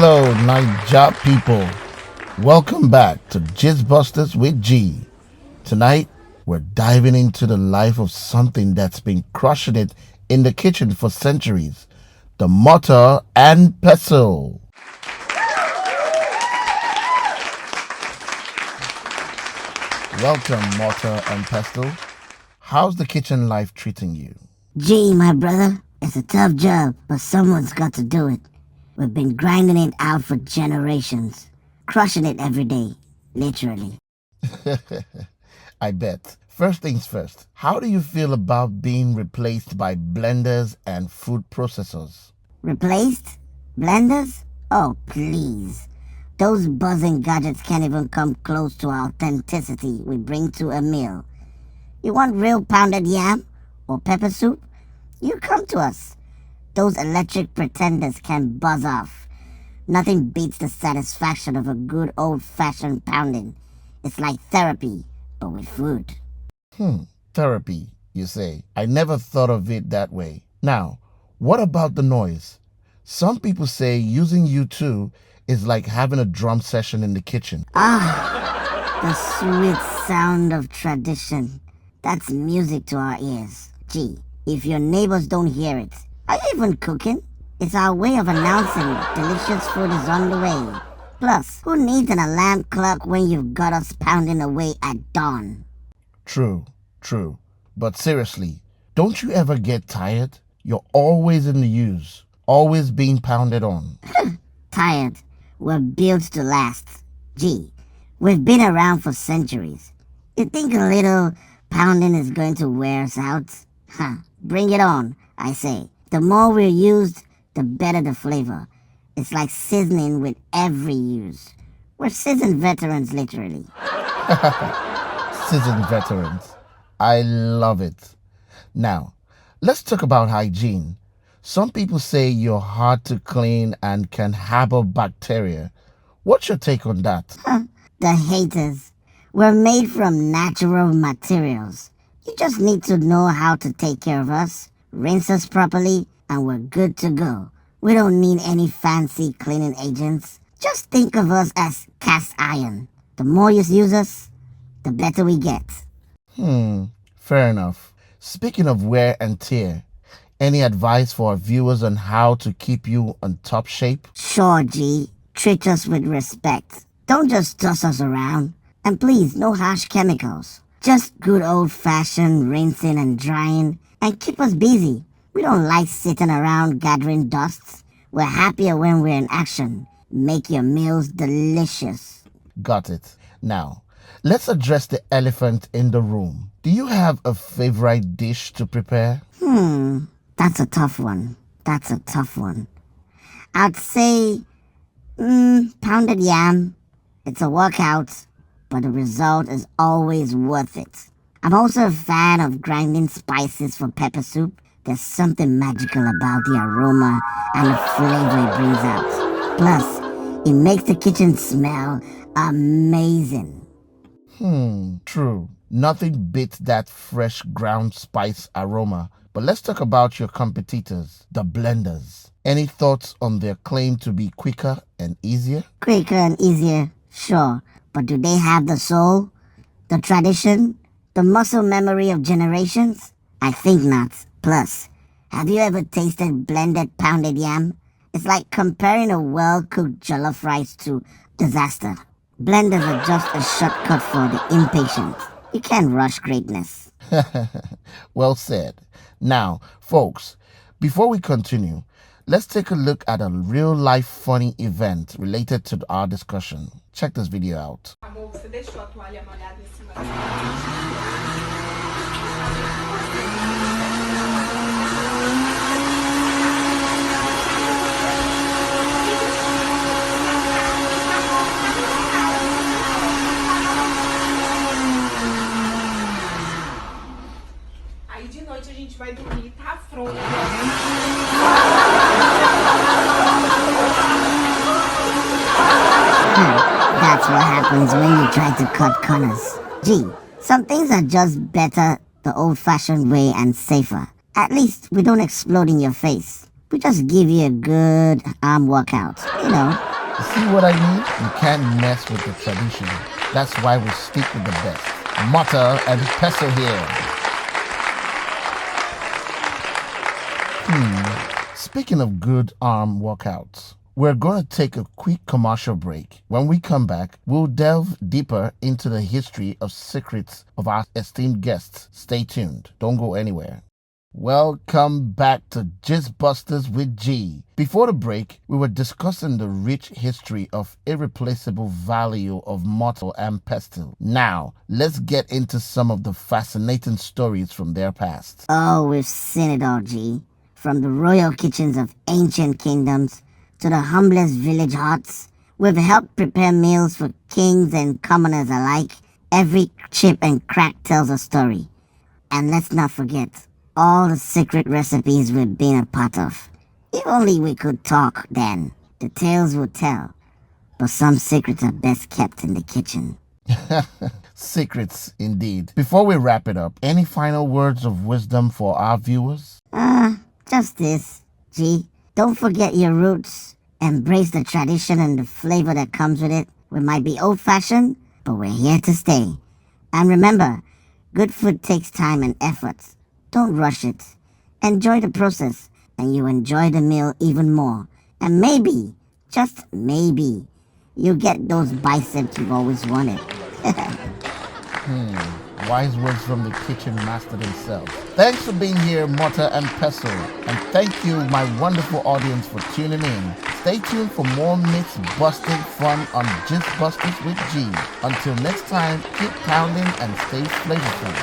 Hello, Niger people. Welcome back to Gistbusters with G. Tonight, we're diving into the life of something that's been crushing it in the kitchen for centuries, the Mortar and Pestle. Welcome, Mortar and Pestle. How's the kitchen life treating you? Gee, my brother, it's a tough job, but someone's got to do it. We've been grinding it out for generations, crushing it every day, literally. I bet. First things first, how do you feel about being replaced by blenders and food processors? Replaced? Blenders? Oh, please. Those buzzing gadgets can't even come close to our authenticity we bring to a meal. You want real pounded yam or pepper soup? You come to us. Those electric pretenders can buzz off. Nothing beats the satisfaction of a good old-fashioned pounding. It's like therapy, but with food. Therapy, you say. I never thought of it that way. Now, what about the noise? Some people say using U2 is like having a drum session in the kitchen. The sweet sound of tradition. That's music to our ears. Gee, if your neighbors don't hear it, are you even cooking? It's our way of announcing delicious food is on the way. Plus, who needs an alarm clock when you've got us pounding away at dawn? True. But seriously, don't you ever get tired? You're always in the use, always being pounded on. Tired. We're built to last. Gee, we've been around for centuries. You think a little pounding is going to wear us out? Bring it on, I say. The more we're used, the better the flavor. It's like seasoning with every use. We're seasoned veterans, literally. Seasoned veterans. I love it. Now, let's talk about hygiene. Some people say you're hard to clean and can harbor bacteria. What's your take on that? The haters. We're made from natural materials. You just need to know how to take care of us, rinse us properly, and we're good to go. We don't need any fancy cleaning agents. Just think of us as cast iron. The more you use us, the better we get. Fair enough. Speaking of wear and tear, any advice for our viewers on how to keep you on top shape? Sure, G. Treat us with respect. Don't just toss us around. And please, no harsh chemicals. Just good old-fashioned rinsing and drying, and keep us busy. We don't like sitting around gathering dusts. We're happier when we're in action. Make your meals delicious. Got it. Now, let's address the elephant in the room. Do you have a favorite dish to prepare? That's a tough one. I'd say, pounded yam. It's a workout, but the result is always worth it. I'm also a fan of grinding spices for pepper soup. There's something magical about the aroma and the flavor it brings out. Plus, it makes the kitchen smell amazing. True. Nothing beats that fresh ground spice aroma. But let's talk about your competitors, the blenders. Any thoughts on their claim to be quicker and easier? Quicker and easier, sure. But do they have the soul, the tradition, the muscle memory of generations? I think not. Plus, have you ever tasted blended pounded yam? It's like comparing a well-cooked jollof rice to disaster. Blenders are just a shortcut for the impatient. You can't rush greatness. Well said. Now, folks, before we continue, let's take a look at a real-life funny event related to our discussion. Check this video out. Aí de noite a gente vai dormir, tá fronha. That's what happens when you try to cut corners. Gee, some things are just better the old-fashioned way and safer. At least we don't explode in your face. We just give you a good arm workout, you know. See what I mean? You can't mess with the tradition. That's why we stick with the best. Mortar and Pestle here. Speaking of good arm workouts, we're going to take a quick commercial break. When we come back, we'll delve deeper into the history of secrets of our esteemed guests. Stay tuned. Don't go anywhere. Welcome back to Gistbusters with G. Before the break, we were discussing the rich history of irreplaceable value of Mortar and Pestle. Now, let's get into some of the fascinating stories from their past. Oh, we've seen it all, G. From the royal kitchens of ancient kingdoms to the humblest village huts, we've helped prepare meals for kings and commoners alike. Every chip and crack tells a story. And let's not forget all the secret recipes we've been a part of. If only we could talk then, the tales would tell. But some secrets are best kept in the kitchen. Secrets, indeed. Before we wrap it up, any final words of wisdom for our viewers? Just this, G. Don't forget your roots. Embrace the tradition and the flavor that comes with it. We might be old-fashioned, but we're here to stay. And remember, good food takes time and effort. Don't rush it. Enjoy the process, and you enjoy the meal even more. And maybe, just maybe, you'll get those biceps you've always wanted. Wise words from the kitchen master himself. Thanks for being here, Mortar and Pestle. And thank you, my wonderful audience, for tuning in. Stay tuned for more myths busting fun on Gistbusters with G. Until next time, keep pounding and stay flavorful.